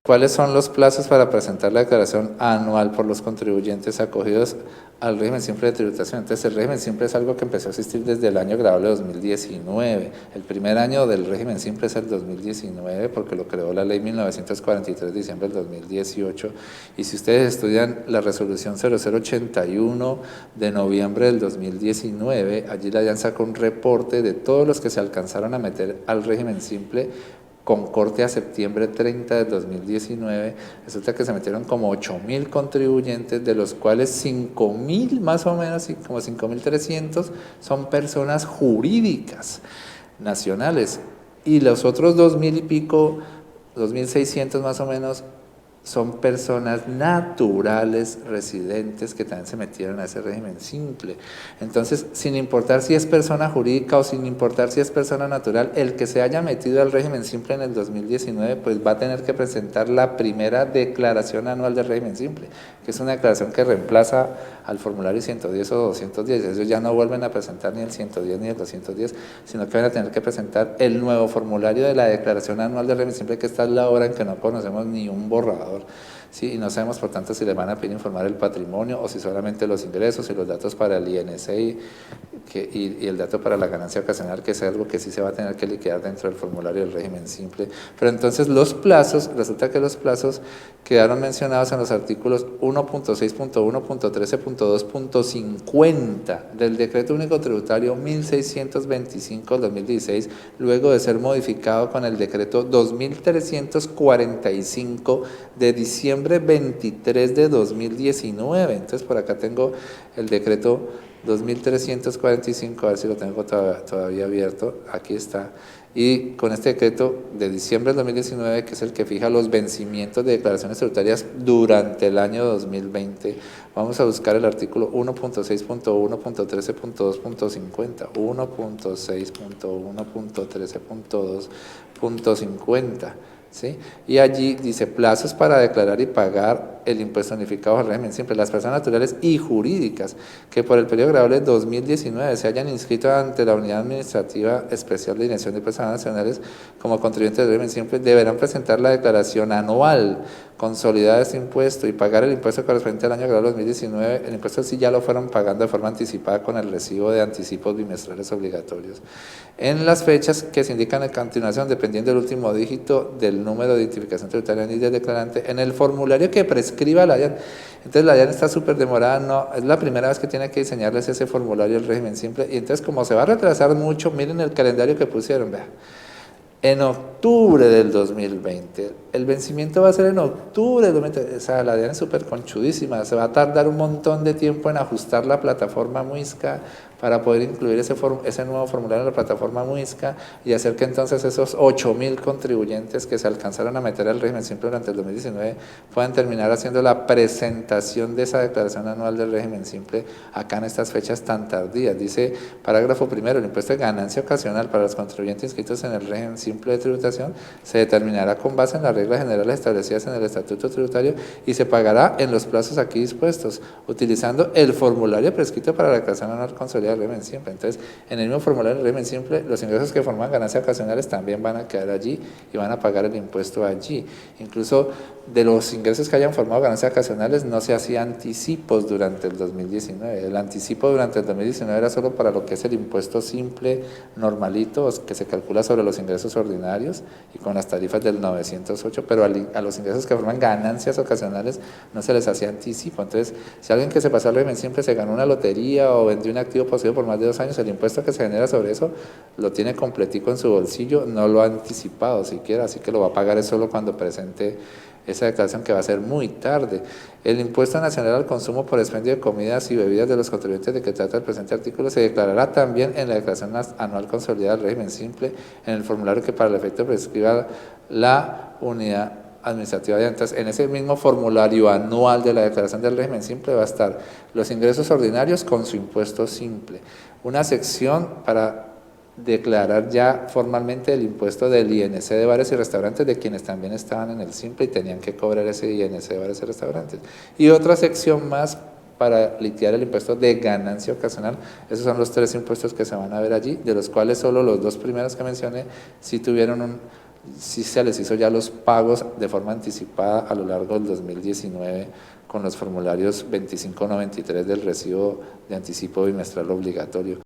¿Cuáles son los plazos para presentar la declaración anual por los contribuyentes acogidos al régimen simple de tributación? Entonces, el régimen simple es algo que empezó a existir desde el año grabable 2019. El primer año del régimen simple es el 2019, porque lo creó la ley 1943, diciembre del 2018. Y si ustedes estudian la resolución 0081 de noviembre del 2019, allí la DIAN sacó un reporte de todos los que se alcanzaron a meter al régimen simple con corte a septiembre 30 de 2019, resulta que se metieron como 8.000 contribuyentes, de los cuales 5.000 más o menos, como 5.300 son personas jurídicas nacionales, y los otros 2.000 y pico, 2.600 más o menos, son personas naturales residentes que también se metieron a ese régimen simple. Entonces, sin importar si es persona jurídica o sin importar si es persona natural, el que se haya metido al régimen simple en el 2019, pues va a tener que presentar la primera declaración anual del régimen simple, que es una declaración que reemplaza al formulario 110 o 210. Ellos ya no vuelven a presentar ni el 110 ni el 210, sino que van a tener que presentar el nuevo formulario de la declaración anual del régimen simple, que está en la hora en que no conocemos ni un borrador. Sí, y no sabemos por tanto si le van a pedir informar el patrimonio o si solamente los ingresos y los datos para el INC y el dato para la ganancia ocasional, que es algo que sí se va a tener que liquidar dentro del formulario del régimen simple. Pero entonces los plazos, resulta que los plazos quedaron mencionados en los artículos 1.6.1.13.2.50 del Decreto Único Tributario 1625/2016, luego de ser modificado con el Decreto 2345 de diciembre 23 de 2019. Entonces por acá tengo el decreto 2345, a ver si lo tengo todavía abierto, aquí está. Y con este decreto de diciembre del 2019, que es el que fija los vencimientos de declaraciones tributarias durante el año 2020, vamos a buscar el artículo 1.6.1.13.2.50, 1.6.1.13.2.50. ¿Sí? Y allí dice plazos para declarar y pagar el impuesto unificado al régimen simple. Las personas naturales y jurídicas que por el periodo grabable 2019 se hayan inscrito ante la Unidad Administrativa Especial de Dirección de Impuestos Nacionales como contribuyentes del régimen simple deberán presentar la declaración anual consolidada de este impuesto y pagar el impuesto correspondiente al año grabable 2019. El impuesto sí ya lo fueron pagando de forma anticipada con el recibo de anticipos bimestrales obligatorios en las fechas que se indican a continuación, dependiendo del último dígito del número de identificación tributaria ni del declarante en el formulario que prescriba la DIAN. Entonces la DIAN está súper demorada, no, es la primera vez que tiene que diseñarles ese formulario del régimen simple, y entonces como se va a retrasar mucho, miren el calendario que pusieron, vea. En octubre del 2020, el vencimiento va a ser en octubre del 2020, o sea, la DIAN es súper conchudísima, se va a tardar un montón de tiempo en ajustar la plataforma Muisca para poder incluir ese nuevo formulario en la plataforma Muisca y hacer que entonces esos 8.000 contribuyentes que se alcanzaron a meter al régimen simple durante el 2019 puedan terminar haciendo la presentación de esa declaración anual del régimen simple acá en estas fechas tan tardías. Dice, parágrafo primero, el impuesto de ganancia ocasional para los contribuyentes inscritos en el régimen simple de tributación se determinará con base en las reglas generales establecidas en el Estatuto Tributario y se pagará en los plazos aquí dispuestos, utilizando el formulario prescrito para la declaración anual consolidada del régimen simple. Entonces, en el mismo formulario del régimen simple, los ingresos que forman ganancias ocasionales también van a quedar allí y van a pagar el impuesto allí. Incluso de los ingresos que hayan formado ganancias ocasionales no se hacían anticipos durante el 2019. El anticipo durante el 2019 era solo para lo que es el impuesto simple normalito, que se calcula sobre los ingresos ordinarios y con las tarifas del 908, pero a los ingresos que forman ganancias ocasionales no se les hacía anticipo. Entonces, si alguien que se pasó al régimen simple se ganó una lotería o vendió un activo posesivo por más de 2 años, el impuesto que se genera sobre eso lo tiene completico en su bolsillo, no lo ha anticipado siquiera, así que lo va a pagar solo cuando presente esa declaración, que va a ser muy tarde. El impuesto nacional al consumo por expendio de comidas y bebidas de los contribuyentes de que trata el presente artículo se declarará también en la declaración anual consolidada del régimen simple en el formulario que para el efecto prescriba la unidad administrativa de antes. En ese mismo formulario anual de la declaración del régimen simple va a estar los ingresos ordinarios con su impuesto simple, una sección para declarar ya formalmente el impuesto del INC de bares y restaurantes de quienes también estaban en el simple y tenían que cobrar ese INC de bares y restaurantes, y otra sección más para liquidar el impuesto de ganancia ocasional. Esos son los 3 impuestos que se van a ver allí, de los cuales solo los 2 primeros que mencioné sí tuvieron sí se les hizo ya los pagos de forma anticipada a lo largo del 2019 con los formularios 2593 del recibo de anticipo bimestral obligatorio.